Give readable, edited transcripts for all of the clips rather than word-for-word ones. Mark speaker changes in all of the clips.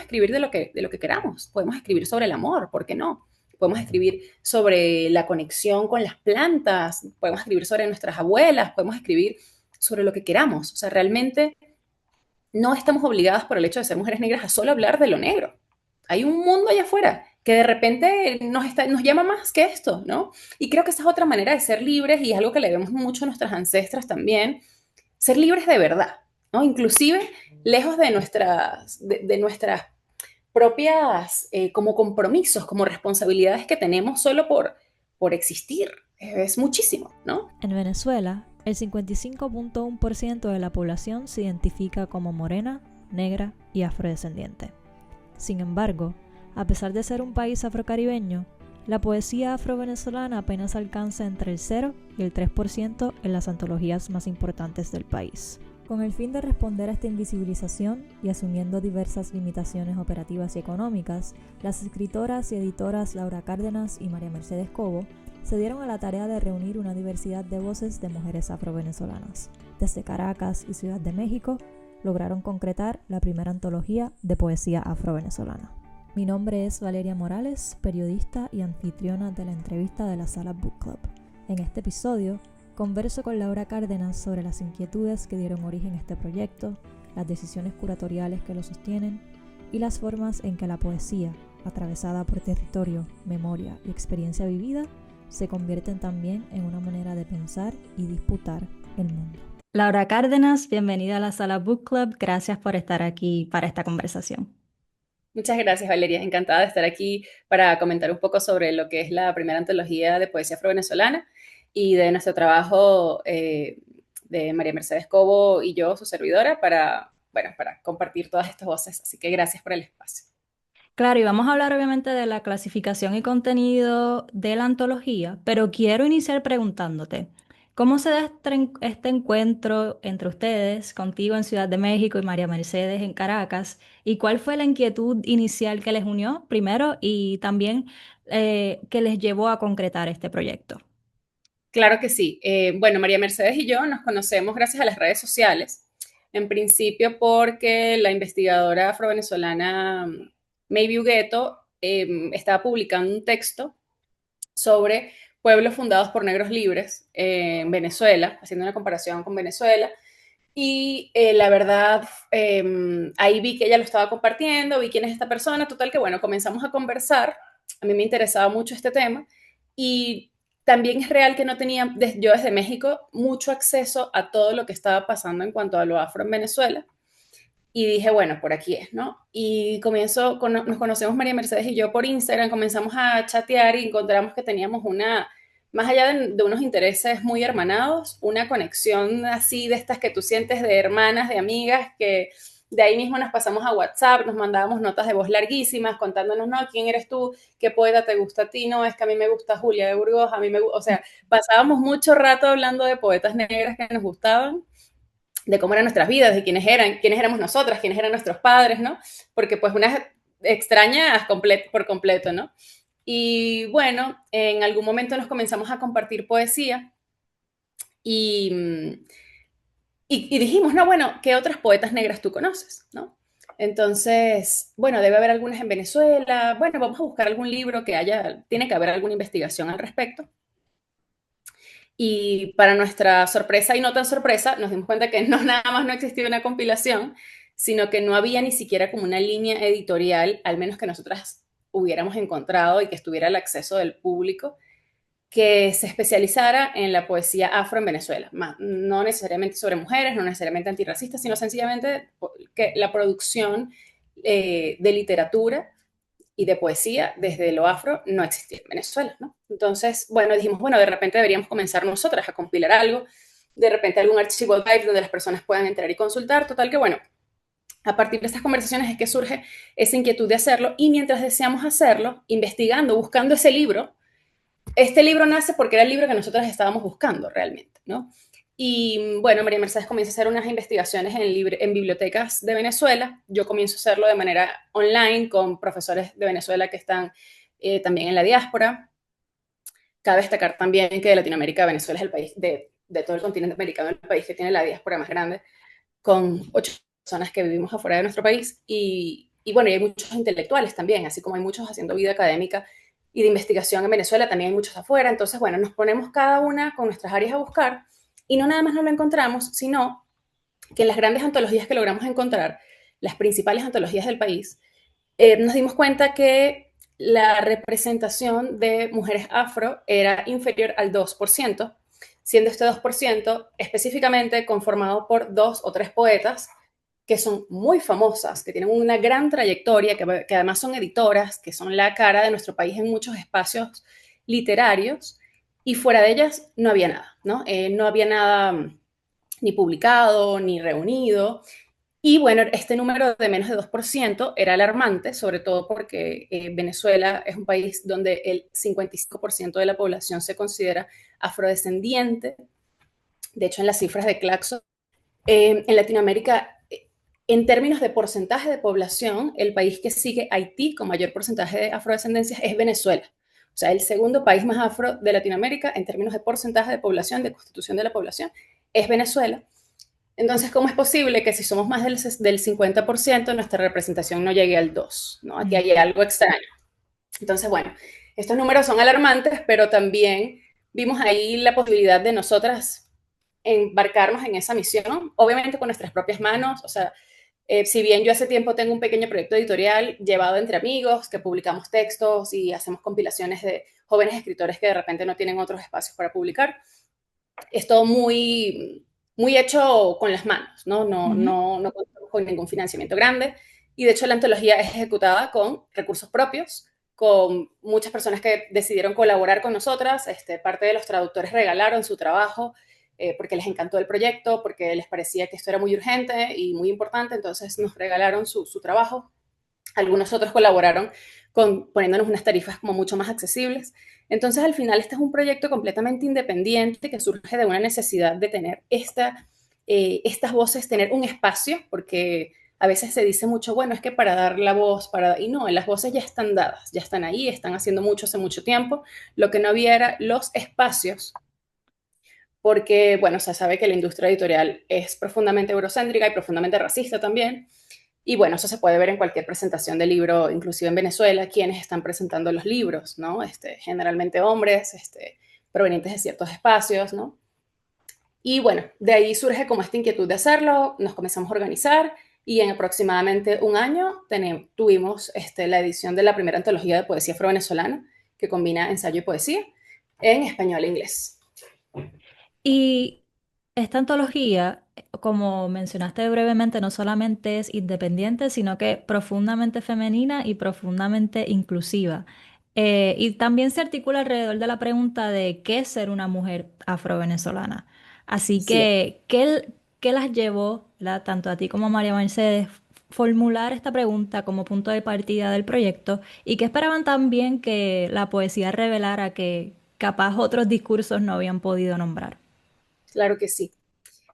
Speaker 1: escribir de lo que queramos. Podemos escribir sobre el amor, ¿por qué no? Podemos escribir sobre la conexión con las plantas, podemos escribir sobre nuestras abuelas, podemos escribir sobre lo que queramos. O sea, realmente no estamos obligadas por el hecho de ser mujeres negras a solo hablar de lo negro. Hay un mundo allá afuera que de repente nos llama más que esto, ¿no? Y creo que esa es otra manera de ser libres y es algo que le vemos mucho a nuestras ancestras también, ser libres de verdad, ¿no? Inclusive lejos de nuestras propias como compromisos, como responsabilidades que tenemos solo por existir. Es muchísimo, ¿no?
Speaker 2: En Venezuela, el 55.1% de la población se identifica como morena, negra y afrodescendiente. Sin embargo, a pesar de ser un país afrocaribeño, la poesía afrovenezolana apenas alcanza entre el 0 y el 3% en las antologías más importantes del país. Con el fin de responder a esta invisibilización y asumiendo diversas limitaciones operativas y económicas, las escritoras y editoras Laura Cárdenas y María Mercedes Cobo se dieron a la tarea de reunir una diversidad de voces de mujeres afrovenezolanas. Desde Caracas y Ciudad de México, lograron concretar la primera antología de poesía afrovenezolana. Mi nombre es Valeria Morales, periodista y anfitriona de la entrevista de la Sala Book Club. En este episodio, converso con Laura Cárdenas sobre las inquietudes que dieron origen a este proyecto, las decisiones curatoriales que lo sostienen y las formas en que la poesía, atravesada por territorio, memoria y experiencia vivida, se convierten también en una manera de pensar y disputar el mundo. Laura Cárdenas, bienvenida a la Sala Book Club. Gracias por estar aquí para esta conversación.
Speaker 1: Muchas gracias, Valeria. Encantada de estar aquí para comentar un poco sobre lo que es la primera antología de poesía afrovenezolana y de nuestro trabajo de María Mercedes Cobo y yo, su servidora, para compartir todas estas voces. Así que gracias por el espacio.
Speaker 2: Claro, y vamos a hablar obviamente de la clasificación y contenido de la antología, pero quiero iniciar preguntándote, ¿cómo se da este encuentro entre ustedes, contigo en Ciudad de México y María Mercedes en Caracas? ¿Y cuál fue la inquietud inicial que les unió primero y también que les llevó a concretar este proyecto?
Speaker 1: Claro que sí. Bueno, María Mercedes y yo nos conocemos gracias a las redes sociales. En principio porque la investigadora afrovenezolana Maybe Hugueto estaba publicando un texto sobre pueblos fundados por negros libres en Venezuela, haciendo una comparación con Venezuela. Y la verdad, ahí vi que ella lo estaba compartiendo, vi quién es esta persona, total que bueno, comenzamos a conversar, a mí me interesaba mucho este tema y también es real que no tenía, yo desde México, mucho acceso a todo lo que estaba pasando en cuanto a lo afro en Venezuela y dije, bueno, por aquí es, ¿no? Y nos conocemos María Mercedes y yo por Instagram, comenzamos a chatear y encontramos que teníamos más allá de unos intereses muy hermanados, una conexión así de estas que tú sientes de hermanas, de amigas, que de ahí mismo nos pasamos a WhatsApp, nos mandábamos notas de voz larguísimas contándonos, no, ¿quién eres tú? ¿Qué poeta te gusta a ti? No, es que a mí me gusta Julia de Burgos, a mí me gusta, o sea, pasábamos mucho rato hablando de poetas negras que nos gustaban de cómo eran nuestras vidas, de quiénes éramos nosotras, quiénes eran nuestros padres, ¿no? Porque pues una extraña por completo, ¿no? Y bueno, en algún momento nos comenzamos a compartir poesía y, y dijimos, no, bueno, ¿qué otras poetas negras tú conoces, no? Entonces, bueno, debe haber algunas en Venezuela, bueno, vamos a buscar algún libro tiene que haber alguna investigación al respecto. Y para nuestra sorpresa y no tan sorpresa, nos dimos cuenta que no nada más no existía una compilación, sino que no había ni siquiera como una línea editorial, al menos que nosotras hubiéramos encontrado y que estuviera al acceso del público, que se especializara en la poesía afro en Venezuela. No necesariamente sobre mujeres, no necesariamente antirracistas, sino sencillamente que la producción de literatura y de poesía desde lo afro no existía en Venezuela, ¿no? Entonces, bueno, dijimos, bueno, de repente deberíamos comenzar nosotras a compilar algo, de repente algún archivo Drive donde las personas puedan entrar y consultar, total que bueno, a partir de estas conversaciones es que surge esa inquietud de hacerlo y mientras deseamos hacerlo, investigando, buscando ese libro, este libro nace porque era el libro que nosotros estábamos buscando realmente, ¿no? Y bueno, María Mercedes comienza a hacer unas investigaciones en bibliotecas de Venezuela. Yo comienzo a hacerlo de manera online con profesores de Venezuela que están también en la diáspora. Cabe destacar también que de Latinoamérica, Venezuela es el país de todo el continente americano, el país que tiene la diáspora más grande, con 8 personas que vivimos afuera de nuestro país. y bueno, y hay muchos intelectuales también, así como hay muchos haciendo vida académica y de investigación en Venezuela, también hay muchos afuera. Entonces, bueno, nos ponemos cada una con nuestras áreas a buscar y no nada más no lo encontramos, sino que en las grandes antologías que logramos encontrar, las principales antologías del país, nos dimos cuenta que la representación de mujeres afro era inferior al 2%, siendo este 2% específicamente conformado por 2 o 3 poetas que son muy famosas, que tienen una gran trayectoria, que además son editoras, que son la cara de nuestro país en muchos espacios literarios, y fuera de ellas no había nada, ¿no? No había nada ni publicado, ni reunido, y bueno, este número de menos de 2% era alarmante, sobre todo porque Venezuela es un país donde el 55% de la población se considera afrodescendiente. De hecho, en las cifras de Claxo, en Latinoamérica, en términos de porcentaje de población, el país que sigue Haití con mayor porcentaje de afrodescendencia es Venezuela. O sea, el segundo país más afro de Latinoamérica en términos de porcentaje de población, de constitución de la población, es Venezuela. Entonces, ¿cómo es posible que si somos más del 50%, nuestra representación no llegue al 2%? ¿No? Aquí hay algo extraño. Entonces, bueno, estos números son alarmantes, pero también vimos ahí la posibilidad de nosotras embarcarnos en esa misión, obviamente con nuestras propias manos. O sea, si bien yo hace tiempo tengo un pequeño proyecto editorial llevado entre amigos, que publicamos textos y hacemos compilaciones de jóvenes escritores que de repente no tienen otros espacios para publicar, es todo muy, muy hecho con las manos, ¿no? No contamos con ningún financiamiento grande. Y de hecho la antología es ejecutada con recursos propios, con muchas personas que decidieron colaborar con nosotras. Parte de los traductores regalaron su trabajo porque les encantó el proyecto, porque les parecía que esto era muy urgente y muy importante, entonces nos regalaron su trabajo. Algunos otros colaboraron poniéndonos unas tarifas como mucho más accesibles. Entonces, al final, este es un proyecto completamente independiente que surge de una necesidad de tener estas voces, tener un espacio, porque a veces se dice mucho, bueno, es que para dar la voz, y no, las voces ya están dadas, ya están ahí, están haciendo mucho hace mucho tiempo. Lo que no había era los espacios, porque, bueno, se sabe que la industria editorial es profundamente eurocéntrica y profundamente racista también. Y bueno, eso se puede ver en cualquier presentación de libro, inclusive en Venezuela, quienes están presentando los libros, ¿no? Generalmente hombres, provenientes de ciertos espacios, ¿no? Y bueno, de ahí surge como esta inquietud de hacerlo, nos comenzamos a organizar y en aproximadamente un año tuvimos la edición de la primera antología de poesía afrovenezolana, que combina ensayo y poesía en español e inglés.
Speaker 2: Y esta antología, como mencionaste brevemente, no solamente es independiente, sino que profundamente femenina y profundamente inclusiva. Y también se articula alrededor de la pregunta de qué es ser una mujer afrovenezolana. Así
Speaker 1: Sí.
Speaker 2: que, ¿qué las llevó, ¿verdad?, tanto a ti como a María Mercedes, formular esta pregunta como punto de partida del proyecto? ¿Y qué esperaban también que la poesía revelara que capaz otros discursos no habían podido nombrar?
Speaker 1: Claro que sí.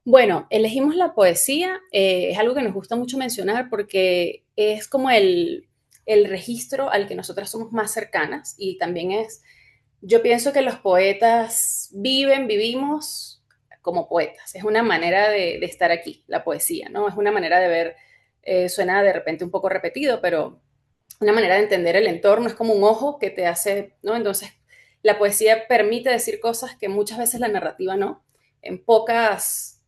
Speaker 1: Bueno, elegimos la poesía, es algo que nos gusta mucho mencionar porque es como el registro al que nosotras somos más cercanas y también yo pienso que los poetas vivimos como poetas, es una manera de estar aquí, la poesía, ¿no? Es una manera de ver, suena de repente un poco repetido, pero una manera de entender el entorno, es como un ojo que te hace, ¿no? Entonces, la poesía permite decir cosas que muchas veces la narrativa no. En pocas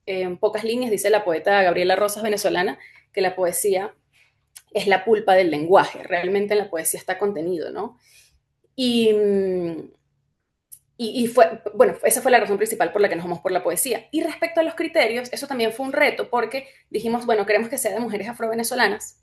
Speaker 1: líneas dice la poeta Gabriela Rosas, venezolana, que la poesía es la pulpa del lenguaje. Realmente en la poesía está contenido, ¿no? Y, bueno, esa fue la razón principal por la que nos vamos por la poesía. Y respecto a los criterios, eso también fue un reto porque dijimos, bueno, queremos que sea de mujeres afrovenezolanas,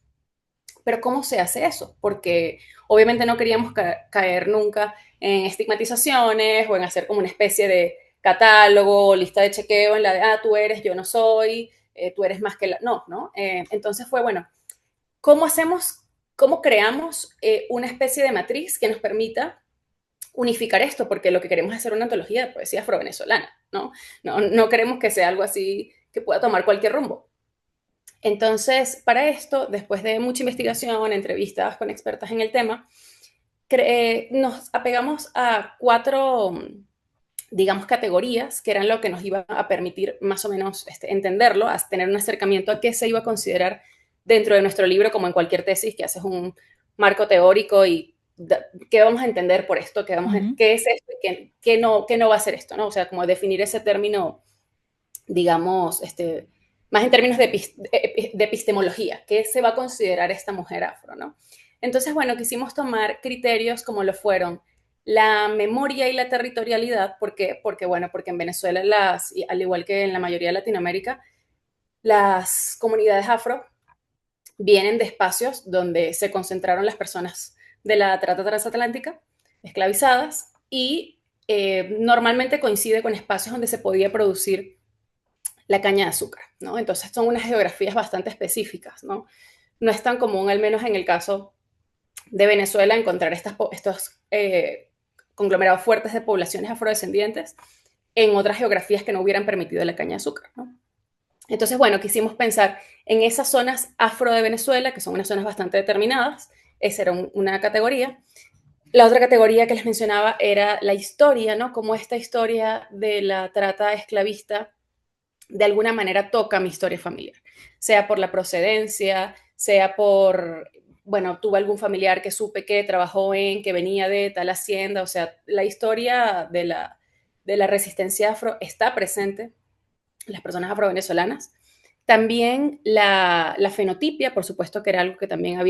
Speaker 1: pero ¿cómo se hace eso? Porque obviamente no queríamos caer nunca en estigmatizaciones o en hacer como una especie de catálogo, lista de chequeo en la de, tú eres, yo no soy, tú eres más que la... No, ¿no? Entonces fue, bueno, ¿cómo hacemos, cómo creamos una especie de matriz que nos permita unificar esto? Porque lo que queremos es hacer una antología de poesía afrovenezolana, ¿no? No queremos que sea algo así que pueda tomar cualquier rumbo. Entonces, para esto, después de mucha investigación, entrevistas con expertas en el tema, nos apegamos a 4, digamos, categorías, que eran lo que nos iba a permitir más o menos entenderlo, a tener un acercamiento a qué se iba a considerar dentro de nuestro libro, como en cualquier tesis, que haces un marco teórico y qué vamos a entender por esto, qué es esto y qué no va a ser esto, ¿no? O sea, como definir ese término, digamos, más en términos de epistemología, qué se va a considerar esta mujer afro, ¿no? Entonces, bueno, quisimos tomar criterios como lo fueron la memoria y la territorialidad, porque en Venezuela, al igual que en la mayoría de Latinoamérica, las comunidades afro vienen de espacios donde se concentraron las personas de la trata transatlántica, esclavizadas, y normalmente coincide con espacios donde se podía producir la caña de azúcar, ¿no? Entonces son unas geografías bastante específicas, ¿no? No es tan común, al menos en el caso de Venezuela, encontrar estos conglomerados fuertes de poblaciones afrodescendientes en otras geografías que no hubieran permitido la caña de azúcar, ¿no? Entonces, bueno, quisimos pensar en esas zonas afro de Venezuela, que son unas zonas bastante determinadas. Esa era una categoría. La otra categoría que les mencionaba era la historia, ¿no? Como esta historia de la trata esclavista de alguna manera toca mi historia familiar, sea por la procedencia, sea por, bueno, tuve algún familiar que supe que trabajó que venía de tal hacienda, o sea, la historia de la resistencia afro está presente en las personas afrovenezolanas. También la fenotipia, por supuesto que era algo que también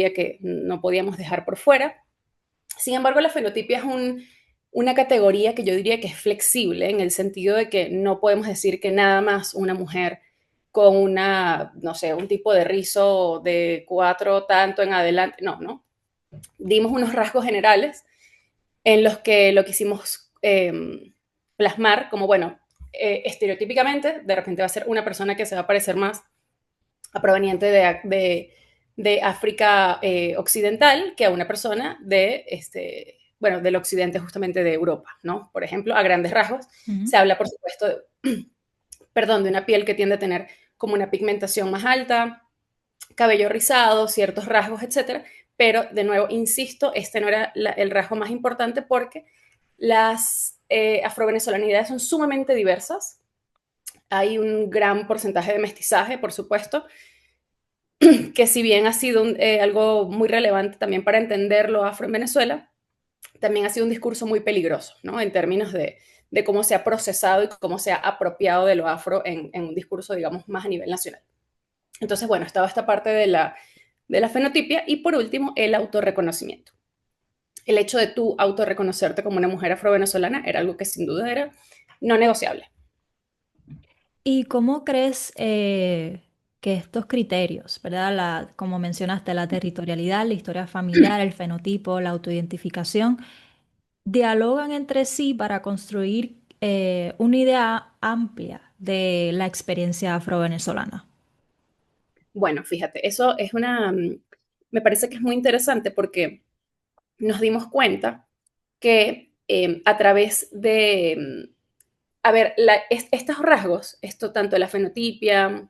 Speaker 1: no podíamos dejar por fuera. Sin embargo, la fenotipia es una categoría que yo diría que es flexible en el sentido de que no podemos decir que nada más una mujer con no sé, un tipo de rizo de 4 tanto en adelante, no. Dimos unos rasgos generales en los que lo quisimos plasmar como, bueno, estereotípicamente, de repente va a ser una persona que se va a parecer más a proveniente de África occidental que a una persona bueno, del occidente justamente de Europa, ¿no? Por ejemplo, a grandes rasgos, se habla, por supuesto, perdón, de una piel que tiende a tener como una pigmentación más alta, cabello rizado, ciertos rasgos, etcétera, pero de nuevo, insisto, este no era el rasgo más importante porque las afrovenezolanidades son sumamente diversas, hay un gran porcentaje de mestizaje, por supuesto, que si bien ha sido algo muy relevante también para entender lo afro en Venezuela, también ha sido un discurso muy peligroso, ¿no? En términos de cómo se ha procesado y cómo se ha apropiado de lo afro en un discurso, digamos, más a nivel nacional. Entonces, bueno, estaba esta parte de la fenotipia y por último, el autorreconocimiento. El hecho de tú autorreconocerte como una mujer afrovenezolana era algo que sin duda era no negociable.
Speaker 2: ¿Y cómo crees que estos criterios, ¿verdad? Como mencionaste, la territorialidad, la historia familiar, el fenotipo, la autoidentificación, dialogan entre sí para construir una idea amplia de la experiencia afrovenezolana?
Speaker 1: Bueno, fíjate, eso es me parece que es muy interesante porque nos dimos cuenta que a través a ver, estos rasgos, esto tanto la fenotipia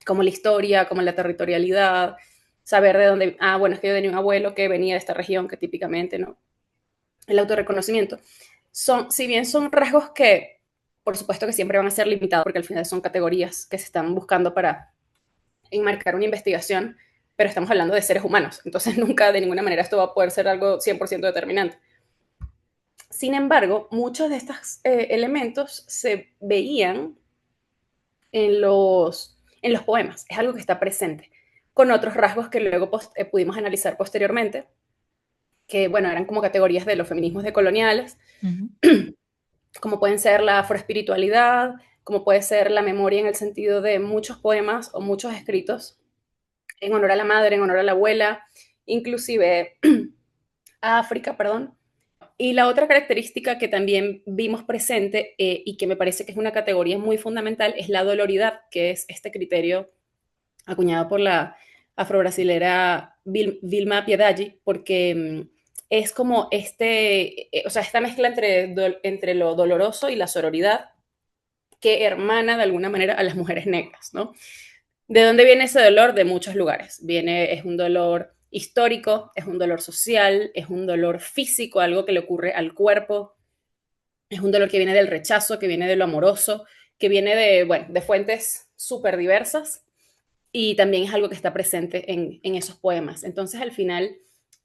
Speaker 1: como la historia, como la territorialidad, saber de dónde, bueno, es que yo tenía un abuelo que venía de esta región, que típicamente, ¿no? El autorreconocimiento. Si bien son rasgos que, por supuesto que siempre van a ser limitados, porque al final son categorías que se están buscando para enmarcar una investigación, pero estamos hablando de seres humanos, entonces nunca de ninguna manera esto va a poder ser algo 100% determinante. Sin embargo, muchos de estos elementos se veían en los poemas, es algo que está presente, con otros rasgos que luego pudimos analizar posteriormente, que bueno, eran como categorías de los feminismos decoloniales,
Speaker 2: Ujú.
Speaker 1: como pueden ser la afroespiritualidad, como puede ser la memoria en el sentido de muchos poemas o muchos escritos en honor a la madre, en honor a la abuela, inclusive a África, perdón. Y la otra característica que también vimos presente y que me parece que es una categoría muy fundamental es la doloridad, que es este criterio acuñado por la afrobrasilera Vilma Piedaggi, porque es como o sea, esta mezcla entre lo doloroso y la sororidad que hermana de alguna manera a las mujeres negras, ¿no? ¿De dónde viene ese dolor? De muchos lugares. Es un dolor histórico, es un dolor social, es un dolor físico, algo que le ocurre al cuerpo, es un dolor que viene del rechazo, que viene de lo amoroso, que viene bueno, de fuentes súper diversas. y también es algo que está presente en esos poemas. Entonces, al final,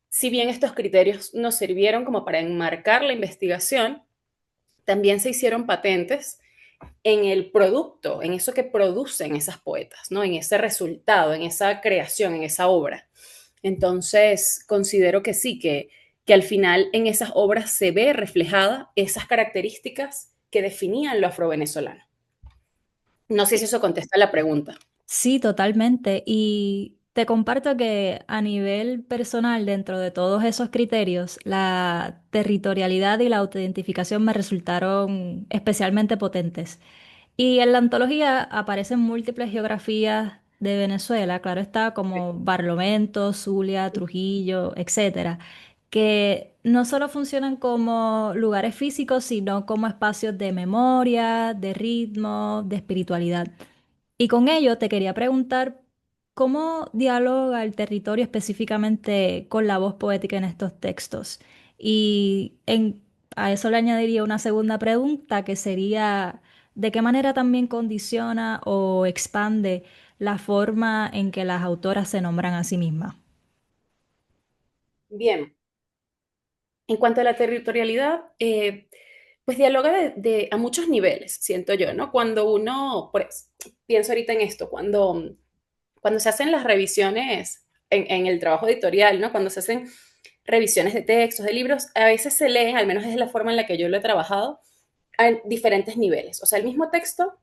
Speaker 1: si bien estos criterios nos sirvieron como para enmarcar la investigación, también se hicieron patentes en el producto, en eso que producen esas poetas, ¿no? En ese resultado, en esa creación, en esa obra. Entonces, considero que sí, que al final en esas obras se ve reflejada esas características que definían lo afrovenezolano. No sé si eso contesta la pregunta.
Speaker 2: Sí, totalmente. Y te comparto que a nivel personal, dentro de todos esos criterios, la territorialidad y la autoidentificación me resultaron especialmente potentes. Y en la antología aparecen múltiples geografías de Venezuela, claro está, como Barlovento, Zulia, Trujillo, etcétera, que no solo funcionan como lugares físicos, sino como espacios de memoria, de ritmo, de espiritualidad. Y con ello te quería preguntar cómo dialoga el territorio específicamente con la voz poética en estos textos. A eso le añadiría una segunda pregunta que sería, ¿de qué manera también condiciona o expande la forma en que las autoras se nombran a sí mismas?
Speaker 1: Bien, en cuanto a la territorialidad, pues dialoga a muchos niveles, siento yo, ¿no? Cuando uno, pues, pienso ahorita en esto, cuando se hacen las revisiones en el trabajo editorial, ¿no? Cuando se hacen revisiones de textos, de libros, a veces se leen, al menos es la forma en la que yo lo he trabajado, a diferentes niveles. O sea, el mismo texto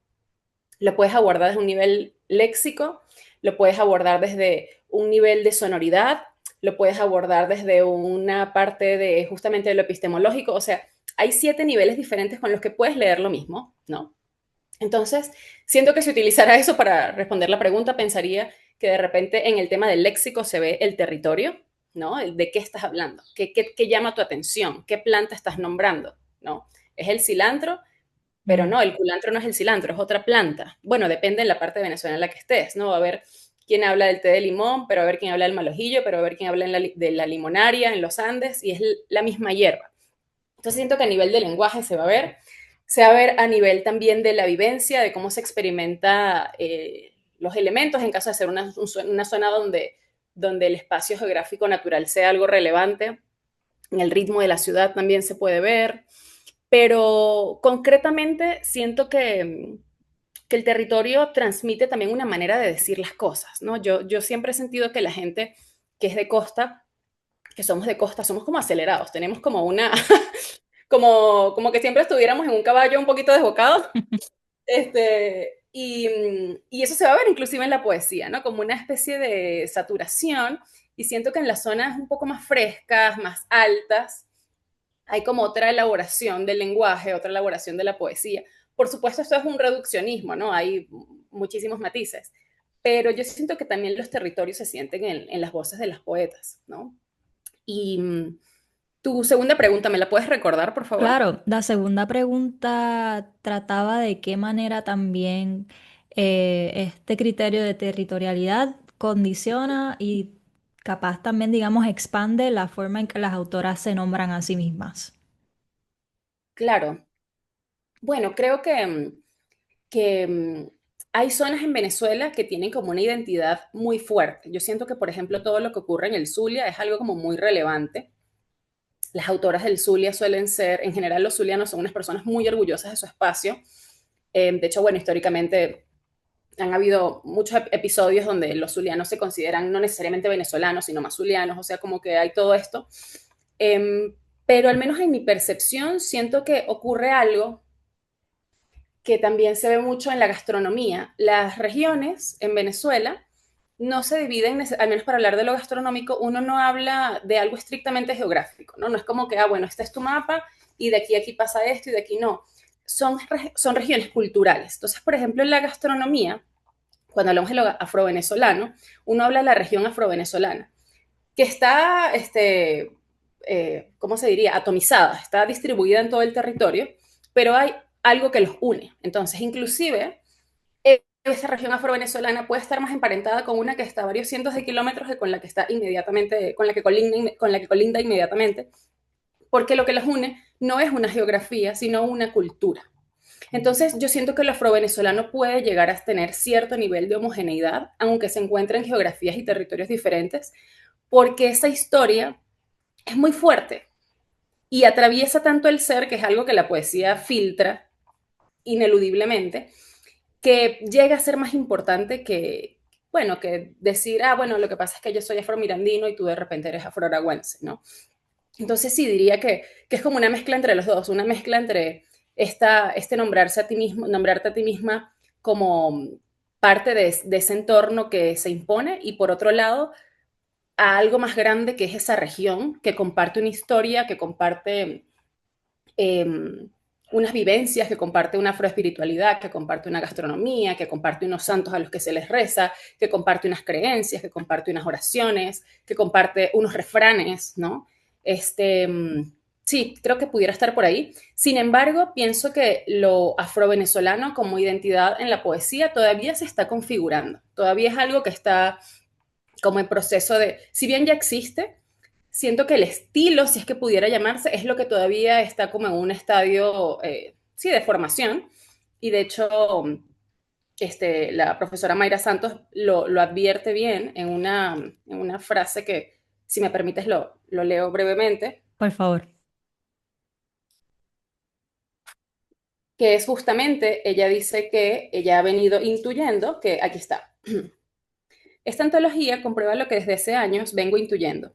Speaker 1: lo puedes abordar desde un nivel léxico, lo puedes abordar desde un nivel de sonoridad, lo puedes abordar desde una parte de justamente lo epistemológico, o sea, hay 7 niveles diferentes con los que puedes leer lo mismo, ¿no? Entonces, siento que si utilizara eso para responder la pregunta, pensaría que de repente en el tema del léxico se ve el territorio, ¿no? El de qué estás hablando, qué llama tu atención, qué planta estás nombrando, ¿no? ¿Es el cilantro? Pero
Speaker 2: Mm.
Speaker 1: no, el culantro no es el cilantro, es otra planta. Bueno, depende de la parte de Venezuela en la que estés, ¿no? Va a haber quien habla del té de limón, pero va a haber quien habla del malojillo, pero va a haber quien habla de la limonaria en los Andes, y es la misma hierba. Entonces siento que a nivel de lenguaje se va a ver a nivel también de la vivencia, de cómo se experimenta los elementos en caso de ser una zona donde el espacio geográfico natural sea algo relevante. En el ritmo de la ciudad también se puede ver, pero concretamente siento que el territorio transmite también una manera de decir las cosas, ¿no? Yo siempre he sentido que la gente que es de costa, que somos de costa, somos como acelerados, tenemos como una, como que siempre estuviéramos en un caballo un poquito desbocado, y eso se va a ver inclusive en la poesía, ¿no? Como una especie de saturación, y siento que en las zonas un poco más frescas, más altas, hay como otra elaboración del lenguaje, otra elaboración de la poesía. Por supuesto, esto es un reduccionismo, ¿no? Hay muchísimos matices, pero yo siento que también los territorios se sienten en las voces de las poetas, ¿no? Y tu segunda pregunta, ¿me la puedes recordar, por favor?
Speaker 2: Claro, la segunda pregunta trataba de qué manera también este criterio de territorialidad condiciona y capaz también, digamos, expande la forma en que las autoras se nombran a sí mismas.
Speaker 1: Claro. Bueno, creo que hay zonas en Venezuela que tienen como una identidad muy fuerte. Yo siento que, por ejemplo, todo lo que ocurre en el Zulia es algo como muy relevante. Las autoras del Zulia suelen ser, en general los zulianos son unas personas muy orgullosas de su espacio. De hecho, bueno, históricamente han habido muchos episodios donde los zulianos se consideran no necesariamente venezolanos, sino más zulianos, o sea, como que hay todo esto. Pero al menos en mi percepción siento que ocurre algo que también se ve mucho en la gastronomía. Las regiones en Venezuela no se dividen, al menos para hablar de lo gastronómico, uno no habla de algo estrictamente geográfico, ¿no? No es como que, bueno, este es tu mapa y de aquí a aquí pasa esto y de aquí no. Son regiones culturales. Entonces, por ejemplo, en la gastronomía, cuando hablamos de lo afrovenezolano, uno habla de la región afrovenezolana, que está, ¿cómo se diría? Atomizada, está distribuida en todo el territorio, pero hay algo que los une. Entonces, inclusive, esa región afrovenezolana puede estar más emparentada con una que está a varios cientos de kilómetros de con la que está inmediatamente, con la que colinda inmediatamente, porque lo que los une no es una geografía, sino una cultura. Entonces, yo siento que el afrovenezolano puede llegar a tener cierto nivel de homogeneidad, aunque se encuentre en geografías y territorios diferentes, porque esa historia es muy fuerte y atraviesa tanto el ser, que es algo que la poesía filtra ineludiblemente, que llega a ser más importante que, bueno, que decir, ah, bueno, lo que pasa es que yo soy afromirandino y tú de repente eres afroaragüense, ¿no? Entonces sí, diría que es como una mezcla entre los dos, una mezcla entre este nombrarse a ti mismo, nombrarte a ti misma como parte de ese entorno que se impone y por otro lado a algo más grande que es esa región que comparte una historia, que comparte eh, unas vivencias, que comparte una afroespiritualidad, que comparte una gastronomía, que comparte unos santos a los que se les reza, que comparte unas creencias, que comparte unas oraciones, que comparte unos refranes, ¿no? Este, sí, creo que pudiera estar por ahí. Sin embargo, pienso que lo afrovenezolano como identidad en la poesía todavía se está configurando, todavía es algo que está como en proceso de, si bien ya existe, siento que el estilo, si es que pudiera llamarse, es lo que todavía está como en un estadio, sí, de formación. Y de hecho, la profesora Mayra Santos lo advierte bien en una frase que, si me permites, lo leo brevemente,
Speaker 2: Por favor.
Speaker 1: que es justamente, ella dice que ella ha venido intuyendo que, aquí está, esta antología comprueba lo que desde hace años vengo intuyendo.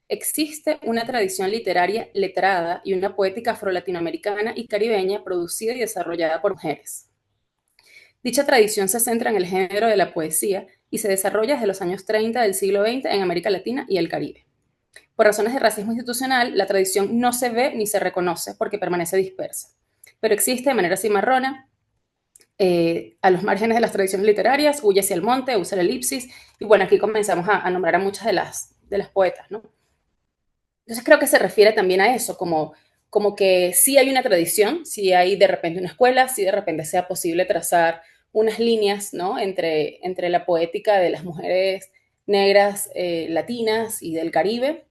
Speaker 1: Existe una tradición literaria letrada y una poética afro-latinoamericana y caribeña producida y desarrollada por mujeres. Dicha tradición se centra en el género de la poesía y se desarrolla desde los años 30 del siglo XX en América Latina y el Caribe. Por razones de racismo institucional, la tradición no se ve ni se reconoce porque permanece dispersa, pero existe de manera cimarrona a los márgenes de las tradiciones literarias, huye hacia el monte, usa la elipsis, y bueno, aquí comenzamos a nombrar a muchas de las poetas, ¿no? Entonces creo que se refiere también a eso, como que sí hay una tradición, sí hay de repente una escuela, sí de repente sea posible trazar unas líneas, ¿no? Entre la poética de las mujeres negras latinas y del Caribe,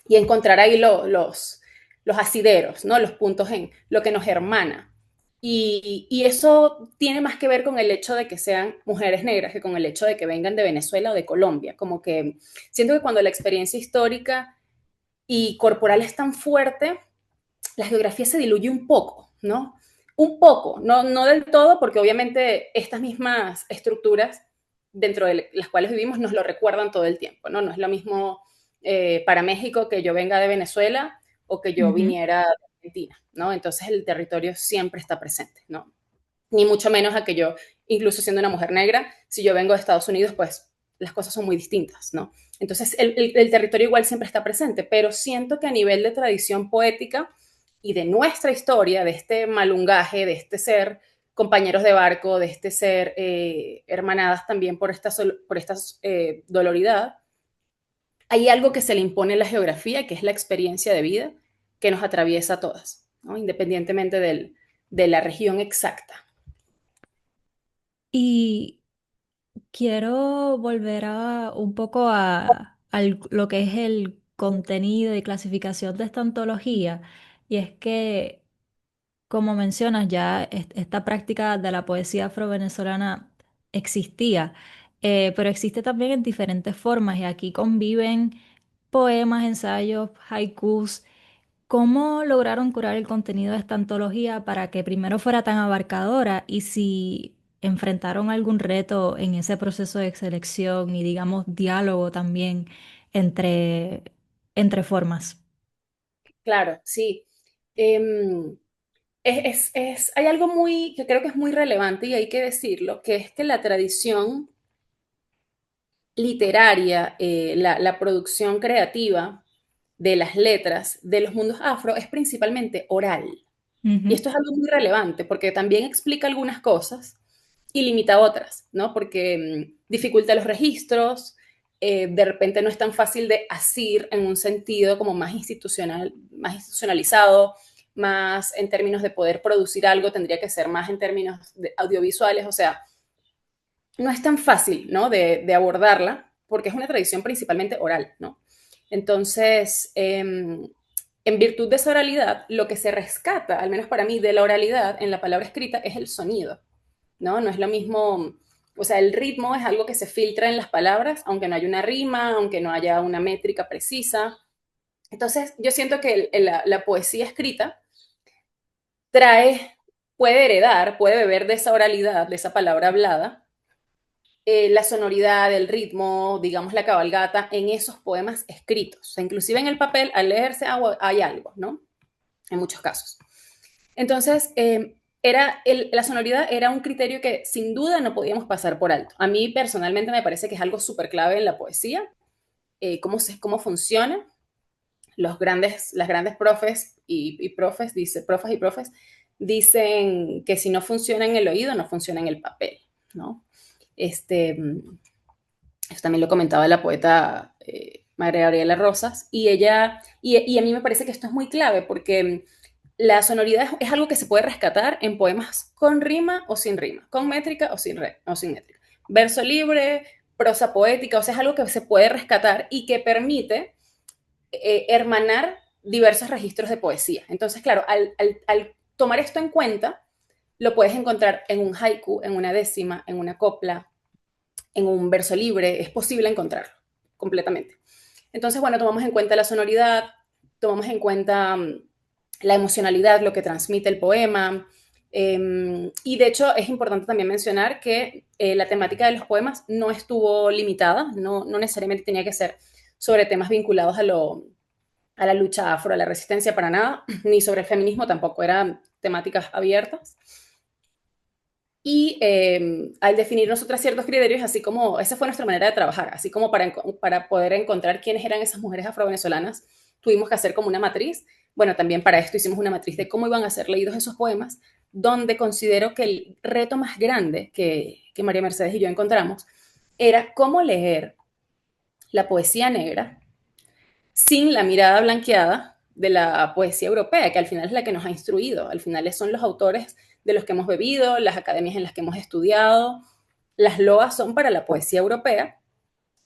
Speaker 1: y encontrar ahí los asideros, ¿no? Los puntos en lo que nos hermana. Y eso tiene más que ver con el hecho de que sean mujeres negras que con el hecho de que vengan de Venezuela o de Colombia. Como que siento que cuando la experiencia histórica y corporal es tan fuerte, la geografía se diluye un poco, ¿no? Un poco, no del todo, porque obviamente estas mismas estructuras dentro de las cuales vivimos nos lo recuerdan todo el tiempo, ¿no? No es lo mismo para México que yo venga de Venezuela o que yo
Speaker 2: Ujú.
Speaker 1: viniera de Argentina, ¿no? Entonces el territorio siempre está presente, ¿no? Ni mucho menos a que yo, incluso siendo una mujer negra, si yo vengo de Estados Unidos, pues las cosas son muy distintas, ¿no? Entonces el territorio igual siempre está presente, pero siento que a nivel de tradición poética y de nuestra historia, de este malungaje, de este ser compañeros de barco, de este ser hermanadas también por esta doloridad, hay algo que se le impone a la geografía, que es la experiencia de vida que nos atraviesa a todas, ¿no? Independientemente de la región exacta.
Speaker 2: Y quiero volver a un poco a lo que es el contenido y clasificación de esta antología. Y es que, como mencionas, ya esta práctica de la poesía afrovenezolana existía, pero existe también en diferentes formas y aquí conviven poemas, ensayos, haikus. ¿Cómo lograron curar el contenido de esta antología para que primero fuera tan abarcadora y si enfrentaron algún reto en ese proceso de selección y digamos diálogo también entre, entre formas?
Speaker 1: Claro, sí. Eh, hay algo muy, que creo que es muy relevante y hay que decirlo, que es que la tradición literaria, la producción creativa de las letras de los mundos afro es principalmente oral. Y
Speaker 2: Ujú.
Speaker 1: esto es algo muy relevante porque también explica algunas cosas y limita otras, ¿no? Porque dificulta los registros, de repente no es tan fácil de asir en un sentido como más institucional, más institucionalizado, más en términos de poder producir algo, tendría que ser más en términos audiovisuales, o sea, no es tan fácil, ¿no? De abordarla porque es una tradición principalmente oral, ¿no? Entonces, en virtud de esa oralidad, lo que se rescata, al menos para mí, de la oralidad en la palabra escrita es el sonido, ¿no? No es lo mismo, o sea, el ritmo es algo que se filtra en las palabras, aunque no haya una rima, aunque no haya una métrica precisa. Entonces, yo siento que la poesía escrita trae, puede heredar, puede beber de esa oralidad, de esa palabra hablada, la sonoridad, el ritmo, digamos la cabalgata, en esos poemas escritos. O sea, inclusive en el papel, al leerse hay algo, ¿no? En muchos casos. Entonces, la sonoridad era un criterio que sin duda no podíamos pasar por alto. A mí personalmente me parece que es algo súper clave en la poesía, cómo funciona. Las grandes profes y profes, profes y profes, dicen que si no funciona en el oído, no funciona en el papel, ¿no? Eso también lo comentaba la poeta María Gabriela Rosas, y a mí me parece que esto es muy clave porque la sonoridad es algo que se puede rescatar en poemas con rima o sin rima, con métrica o sin métrica, verso libre, prosa poética, o sea, es algo que se puede rescatar y que permite hermanar diversos registros de poesía. Entonces, claro, al tomar esto en cuenta, lo puedes encontrar en un haiku, en una décima, en una copla, en un verso libre, es posible encontrarlo completamente. Entonces, bueno, tomamos en cuenta la sonoridad, tomamos en cuenta la emocionalidad, lo que transmite el poema. Y de hecho es importante también mencionar que la temática de los poemas no estuvo limitada, no necesariamente tenía que ser sobre temas vinculados a la lucha afro, a la resistencia para nada, ni sobre el feminismo tampoco, eran temáticas abiertas. Y al definir nosotras ciertos criterios, así como esa fue nuestra manera de trabajar, así como para poder encontrar quiénes eran esas mujeres afrovenezolanas, tuvimos que hacer como una matriz. Bueno, también para esto hicimos una matriz de cómo iban a ser leídos esos poemas, donde considero que el reto más grande que María Mercedes y yo encontramos era cómo leer la poesía negra sin la mirada blanqueada de la poesía europea, que al final es la que nos ha instruido, al final son los autores de los que hemos bebido, las academias en las que hemos estudiado, las loas son para la poesía europea,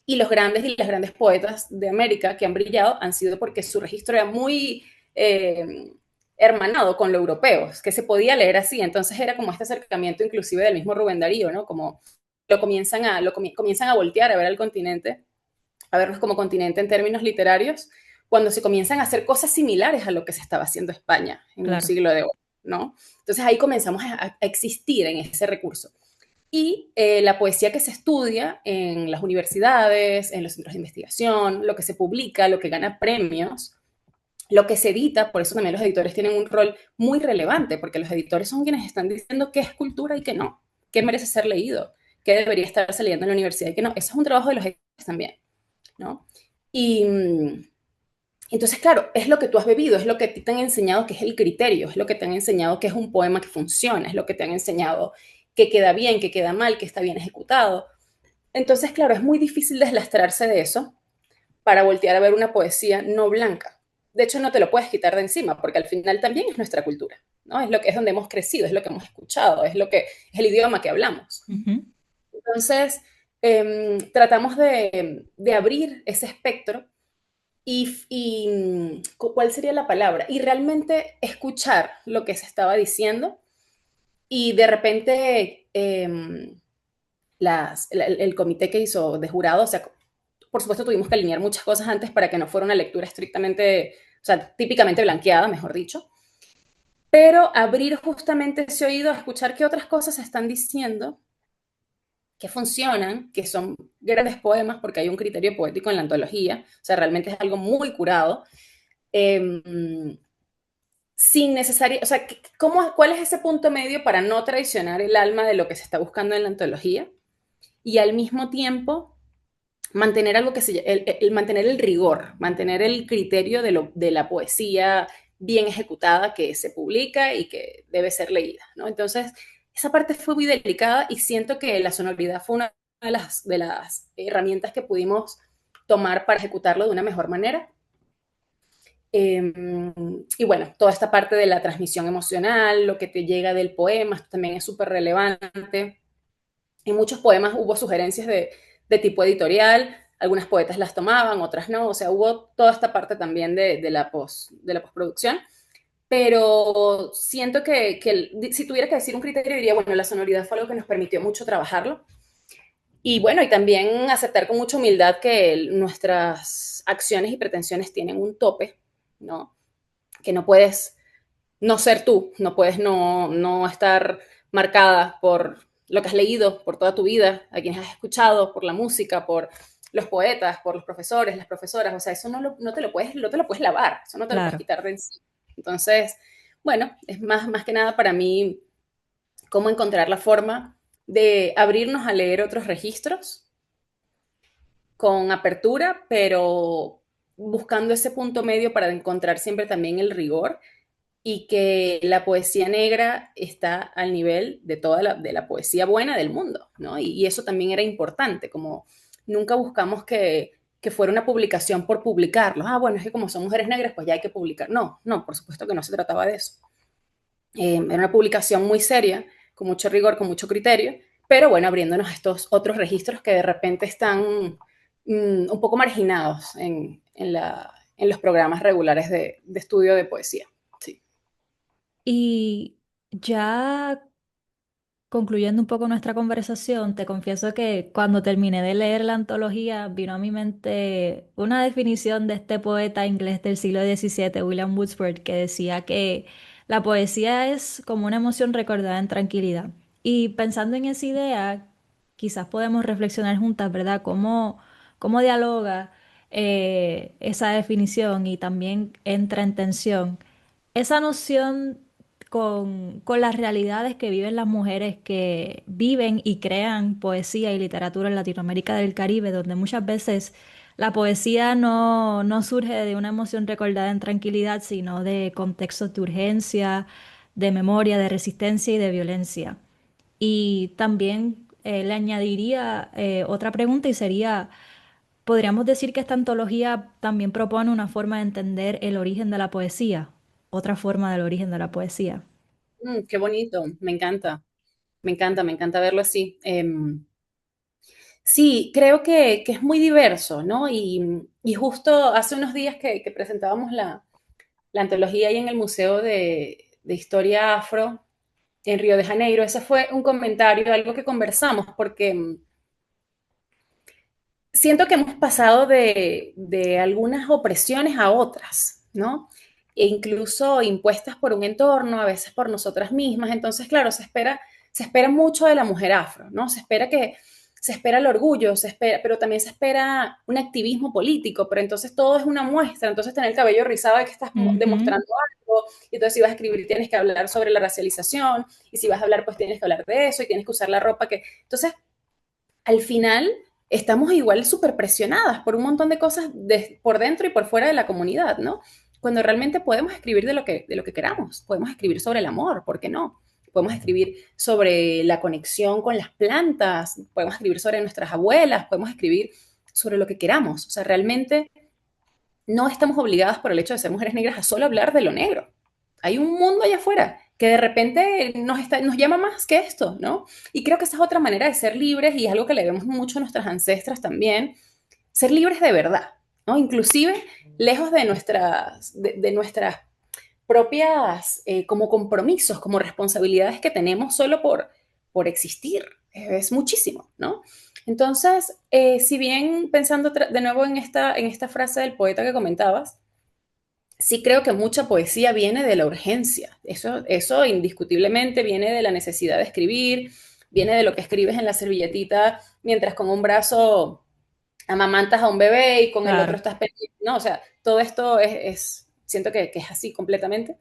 Speaker 1: y los grandes y las grandes poetas de América que han brillado han sido porque su registro era muy hermanado con lo europeo, que se podía leer así, entonces era como este acercamiento inclusive del mismo Rubén Darío, ¿no? Como comienzan a voltear a ver al continente, a vernos como continente en términos literarios, cuando se comienzan a hacer cosas similares a lo que se estaba haciendo España en un
Speaker 2: Claro.
Speaker 1: siglo de oro, ¿no? Entonces ahí comenzamos a existir en ese recurso. Y la poesía que se estudia en las universidades, en los centros de investigación, lo que se publica, lo que gana premios, lo que se edita, por eso también los editores tienen un rol muy relevante, porque los editores son quienes están diciendo qué es cultura y qué no, qué merece ser leído, qué debería estarse leyendo en la universidad y qué no. Eso es un trabajo de los editores también, ¿no? Y entonces, claro, es lo que tú has bebido, es lo que te han enseñado que es el criterio, es lo que te han enseñado que es un poema que funciona, es lo que te han enseñado que queda bien, que queda mal, que está bien ejecutado. Entonces, claro, es muy difícil deslastrarse de eso para voltear a ver una poesía no blanca. De hecho, no te lo puedes quitar de encima, porque al final también es nuestra cultura, ¿no? Es lo que es donde hemos crecido, es lo que hemos escuchado, es lo que es el idioma que hablamos. Entonces, tratamos de abrir ese espectro ¿cuál sería la palabra? Y realmente escuchar lo que se estaba diciendo y de repente el comité que hizo de jurado, o sea, por supuesto tuvimos que alinear muchas cosas antes para que no fuera una lectura estrictamente, o sea, típicamente blanqueada, mejor dicho, pero abrir justamente ese oído a escuchar qué otras cosas se están diciendo, que funcionan, que son grandes poemas, porque hay un criterio poético en la antología, o sea, realmente es algo muy curado, eh, sin necesario, o sea, ¿cuál es ese punto medio para no traicionar el alma de lo que se está buscando en la antología? Y al mismo tiempo mantener algo que mantener el rigor, mantener el criterio de la poesía bien ejecutada que se publica y que debe ser leída, ¿no? Entonces, esa parte fue muy delicada y siento que la sonoridad fue una de las herramientas que pudimos tomar para ejecutarlo de una mejor manera. Y bueno, toda esta parte de la transmisión emocional, lo que te llega del poema, esto también es súper relevante. En muchos poemas hubo sugerencias de tipo editorial, algunas poetas las tomaban, otras no, o sea, hubo toda esta parte también de la postproducción, pero siento que si tuviera que decir un criterio, diría, bueno, la sonoridad fue algo que nos permitió mucho trabajarlo, y bueno, y también aceptar con mucha humildad que nuestras acciones y pretensiones tienen un tope, ¿no? Que no puedes no ser tú, no puedes no estar marcada por lo que has leído por toda tu vida, a quienes has escuchado, por la música, por los poetas, por los profesores, las profesoras, o sea, eso no te lo puedes lavar, eso no te lo puedes
Speaker 2: Claro.
Speaker 1: quitar de encima. Entonces, bueno, es más que nada para mí cómo encontrar la forma de abrirnos a leer otros registros con apertura, pero buscando ese punto medio para encontrar siempre también el rigor y que la poesía negra está al nivel de de la poesía buena del mundo, ¿no? Y eso también era importante, como nunca buscamos que fuera una publicación por publicarlo. Ah, bueno, es que como son mujeres negras, pues ya hay que publicar. No, no, por supuesto que no se trataba de eso. Era una publicación muy seria, con mucho rigor, con mucho criterio, pero bueno, abriéndonos a estos otros registros que de repente están un poco marginados en los programas regulares de estudio de poesía. Sí.
Speaker 2: Y ya concluyendo un poco nuestra conversación, te confieso que cuando terminé de leer la antología vino a mi mente una definición de este poeta inglés del siglo XVII, William Wordsworth, que decía que la poesía es como una emoción recordada en tranquilidad. Y pensando en esa idea, quizás podemos reflexionar juntas, ¿verdad? ¿Cómo dialoga esa definición y también entra en tensión esa noción con las realidades que viven las mujeres que viven y crean poesía y literatura en Latinoamérica del Caribe, donde muchas veces la poesía no surge de una emoción recordada en tranquilidad, sino de contextos de urgencia, de memoria, de resistencia y de violencia? Y también le añadiría otra pregunta y sería, ¿podríamos decir que esta antología también propone una forma de entender el origen de la poesía? Otra forma del origen de la poesía.
Speaker 1: Qué bonito, me encanta verlo así. Sí, creo que es muy diverso, ¿no? Y justo hace unos días que presentábamos la antología ahí en el Museo de Historia Afro en Río de Janeiro, ese fue un comentario, algo que conversamos, porque siento que hemos pasado de algunas opresiones a otras, ¿no? E incluso impuestas por un entorno, a veces por nosotras mismas. Entonces, claro, se espera mucho de la mujer afro, ¿no? Se espera el orgullo, pero también se espera un activismo político, pero entonces todo es una muestra. Entonces, tener el cabello rizado de que estás
Speaker 2: Ujú.
Speaker 1: demostrando algo, y entonces si vas a escribir tienes que hablar sobre la racialización, y si vas a hablar, pues tienes que hablar de eso, y tienes que usar la ropa que... Entonces, al final estamos igual súper presionadas por un montón de cosas por dentro y por fuera de la comunidad, ¿no? Cuando realmente podemos escribir de lo que queramos, podemos escribir sobre el amor, ¿por qué no? Podemos escribir sobre la conexión con las plantas, podemos escribir sobre nuestras abuelas, podemos escribir sobre lo que queramos. O sea, realmente no estamos obligadas por el hecho de ser mujeres negras a solo hablar de lo negro. Hay un mundo allá afuera que de repente nos llama más que esto, ¿no? Y creo que esa es otra manera de ser libres y es algo que le vemos mucho a nuestras ancestras también, ser libres de verdad, ¿no? Inclusive lejos de nuestras propias como compromisos, como responsabilidades que tenemos solo por existir. Es muchísimo, ¿no? Entonces, si bien pensando de nuevo en esta frase del poeta que comentabas, sí creo que mucha poesía viene de la urgencia. Eso indiscutiblemente viene de la necesidad de escribir, viene de lo que escribes en la servilletita mientras con un brazo amamantas a un bebé y con el otro
Speaker 2: Claro.
Speaker 1: estás pendiente, ¿no? O sea, todo esto siento que es así completamente.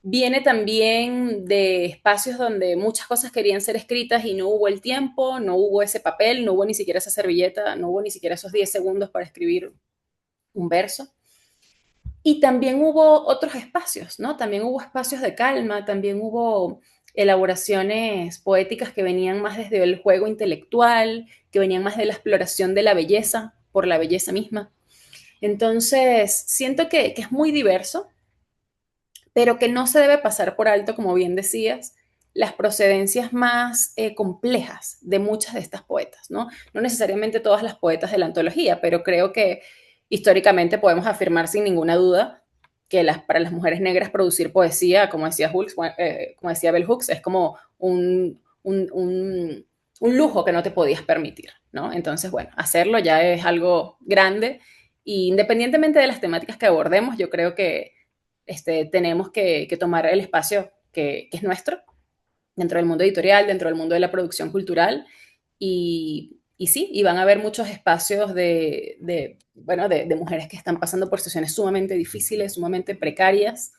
Speaker 1: Viene también de espacios donde muchas cosas querían ser escritas y no hubo el tiempo, no hubo ese papel, no hubo ni siquiera esa servilleta, no hubo ni siquiera esos 10 segundos para escribir un verso. Y también hubo otros espacios, ¿no? También hubo espacios de calma, también hubo elaboraciones poéticas que venían más desde el juego intelectual, que venían más de la exploración de la belleza, por la belleza misma. Entonces, siento que es muy diverso, pero que no se debe pasar por alto, como bien decías, las procedencias más complejas de muchas de estas poetas, ¿no? No necesariamente todas las poetas de la antología, pero creo que históricamente podemos afirmar sin ninguna duda que para las mujeres negras producir poesía, como decía, como decía Bell Hooks, es como un lujo que no te podías permitir, ¿no? Entonces, bueno, hacerlo ya es algo grande y independientemente de las temáticas que abordemos, yo creo que tenemos que tomar el espacio que es nuestro dentro del mundo editorial, dentro del mundo de la producción cultural y sí, y van a haber muchos espacios bueno, de mujeres que están pasando por situaciones sumamente difíciles, sumamente precarias,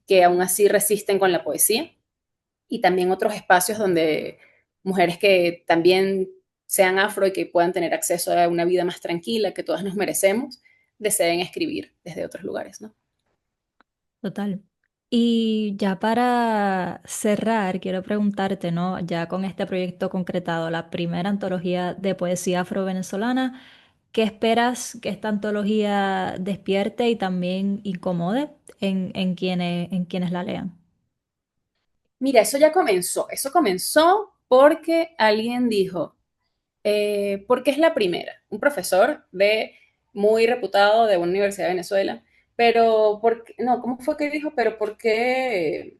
Speaker 1: que aún así resisten con la poesía y también otros espacios donde mujeres que también sean afro y que puedan tener acceso a una vida más tranquila, que todas nos merecemos, deseen escribir desde otros lugares, ¿no?
Speaker 2: Total. Y ya para cerrar, quiero preguntarte, ¿no? Ya con este proyecto concretado, la primera antología de poesía afro-venezolana, ¿qué esperas que esta antología despierte y también incomode en quienes la lean?
Speaker 1: Mira, eso ya comenzó. Eso comenzó porque alguien dijo, porque es la primera, un profesor muy reputado de una universidad de Venezuela, pero, no, ¿cómo fue que dijo? Pero ¿por qué?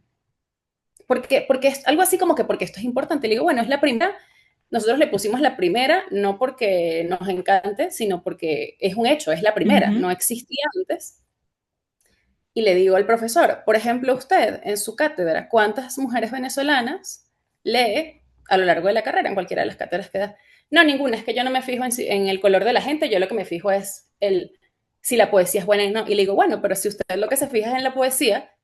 Speaker 1: Porque es algo así como que porque esto es importante. Le digo, bueno, es la primera. Nosotros le pusimos la primera, no porque nos encante, sino porque es un hecho, es la primera,
Speaker 2: Ujú.
Speaker 1: no existía antes. Y le digo al profesor, por ejemplo, usted en su cátedra, ¿cuántas mujeres venezolanas lee a lo largo de la carrera, en cualquiera de las cátedras que da? No, ninguna, es que yo no me fijo en el color de la gente, yo lo que me fijo es si la poesía es buena o no. Y le digo, bueno, pero si usted lo que se fija es en la poesía,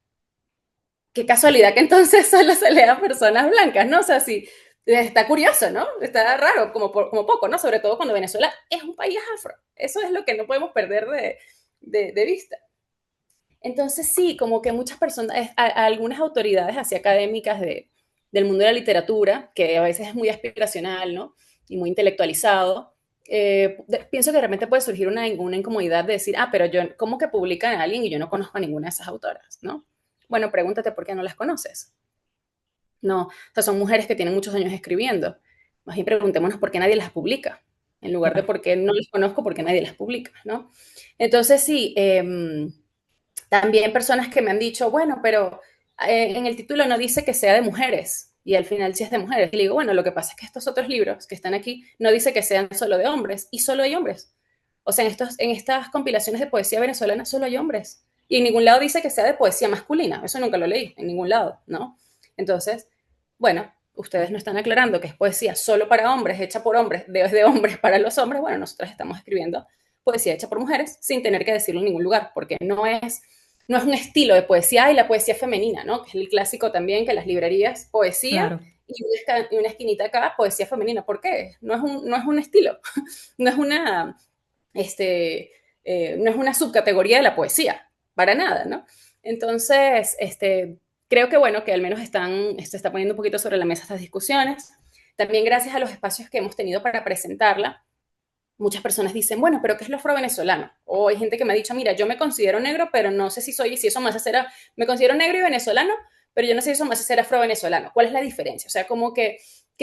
Speaker 1: qué casualidad que entonces solo se lea a personas blancas, ¿no? O sea, sí, está curioso, ¿no? Está raro, como poco, ¿no? Sobre todo cuando Venezuela es un país afro. Eso es lo que no podemos perder de vista. Entonces sí, como que muchas personas, algunas autoridades así académicas del mundo de la literatura, que a veces es muy aspiracional, ¿no? Y muy intelectualizado, pienso que de repente puede surgir una incomodidad de decir, pero ¿cómo que publican a alguien y yo no conozco a ninguna de esas autoras, ¿no? Bueno, pregúntate por qué no las conoces. No, o sea, son mujeres que tienen muchos años escribiendo. Más bien preguntémonos por qué nadie las publica, en lugar de
Speaker 2: Claro.
Speaker 1: por qué no las conozco, por qué nadie las publica, ¿no? Entonces sí, también personas que me han dicho, bueno, pero en el título no dice que sea de mujeres y al final sí es de mujeres. Y le digo, bueno, lo que pasa es que estos otros libros que están aquí no dice que sean solo de hombres y solo hay hombres. O sea, en estas compilaciones de poesía venezolana solo hay hombres. Y en ningún lado dice que sea de poesía masculina. Eso nunca lo leí, en ningún lado, ¿no? Entonces, bueno, ustedes no están aclarando que es poesía solo para hombres, hecha por hombres, de hombres para los hombres. Bueno, nosotros estamos escribiendo poesía hecha por mujeres sin tener que decirlo en ningún lugar, porque no es un estilo de poesía y la poesía femenina, ¿no? Que es el clásico también que las librerías, poesía
Speaker 2: Claro.
Speaker 1: y una esquinita acá, poesía femenina. ¿Por qué? No es un estilo, no es no es una subcategoría de la poesía, para nada, ¿no? Entonces, creo que bueno, que al menos se está poniendo un poquito sobre la mesa estas discusiones. También gracias a los espacios que hemos tenido para presentarla, muchas personas dicen, bueno, pero ¿qué es lo afro-venezolano? O hay gente que me ha dicho, mira, yo me considero negro, pero no sé si eso me hace ser, me considero negro y venezolano, pero yo no sé si eso me hace ser afro-venezolano. ¿Cuál es la diferencia? O sea, como que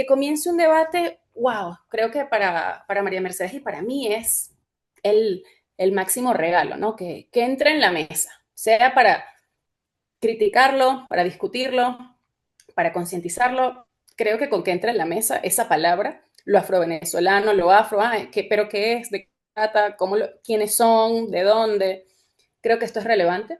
Speaker 1: comience un debate, wow, creo que para María Mercedes y para mí es el, el máximo regalo, ¿no? Que entre en la mesa, sea para criticarlo, para discutirlo, para concientizarlo, creo que con que entre en la mesa esa palabra, lo afro-venezolano, lo afro, pero ¿qué es? ¿De qué trata? ¿Quiénes son? ¿De dónde? Creo que esto es relevante.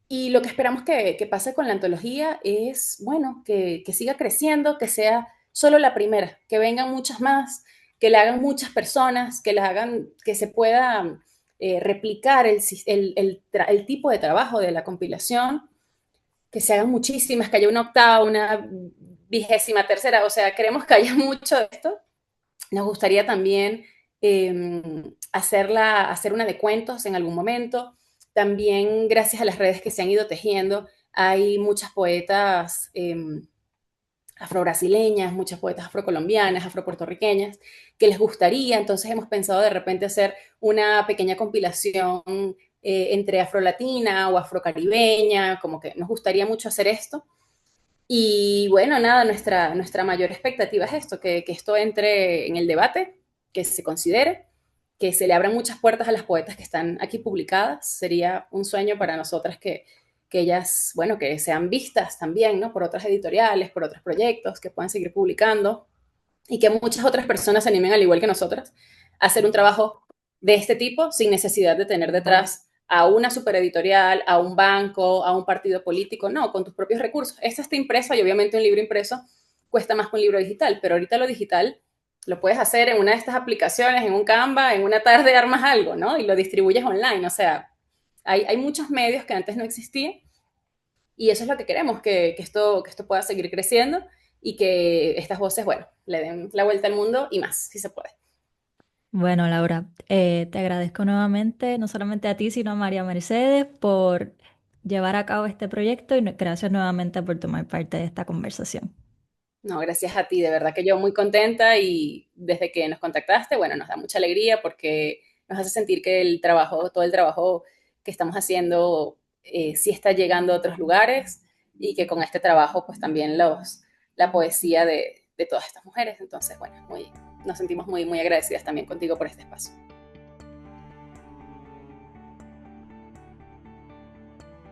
Speaker 1: Y lo que esperamos que pase con la antología es, bueno, que siga creciendo, que sea solo la primera, que vengan muchas más, que la hagan muchas personas, que la hagan, que se pueda replicar el tipo de trabajo de la compilación, que se hagan muchísimas, que haya una octava, una 23ª, o sea, queremos que haya mucho de esto. Nos gustaría también hacer una de cuentos en algún momento. También, gracias a las redes que se han ido tejiendo, hay muchas poetas afro-brasileñas, muchas poetas afrocolombianas, afropuertorriqueñas, que les gustaría. Entonces hemos pensado de repente hacer una pequeña compilación entre afrolatina o afrocaribeña, como que nos gustaría mucho hacer esto. Y bueno, nada, nuestra mayor expectativa es esto, que esto entre en el debate, que se considere, que se le abran muchas puertas a las poetas que están aquí publicadas. Sería un sueño para nosotras que ellas, bueno, que sean vistas también, ¿no? Por otras editoriales, por otros proyectos, que puedan seguir publicando y que muchas otras personas se animen, al igual que nosotras, a hacer un trabajo de este tipo sin necesidad de tener detrás a una supereditorial, a un banco, a un partido político, no, con tus propios recursos. Esta está impresa y obviamente un libro impreso cuesta más que un libro digital, pero ahorita lo digital lo puedes hacer en una de estas aplicaciones, en un Canva, en una tarde armas algo, ¿no? Y lo distribuyes online, o sea, hay muchos medios que antes no existían y eso es lo que queremos, que esto pueda seguir creciendo y que estas voces, bueno, le den la vuelta al mundo y más, si se puede.
Speaker 2: Bueno, Laura, te agradezco nuevamente, no solamente a ti, sino a María Mercedes por llevar a cabo este proyecto y gracias nuevamente por tomar parte de esta conversación.
Speaker 1: No, gracias a ti, de verdad que yo muy contenta y desde que nos contactaste, bueno, nos da mucha alegría porque nos hace sentir que el trabajo, todo el trabajo que estamos haciendo sí está llegando a otros lugares y que con este trabajo pues también la poesía de todas estas mujeres. Entonces, bueno, nos sentimos muy agradecidas también contigo por este espacio.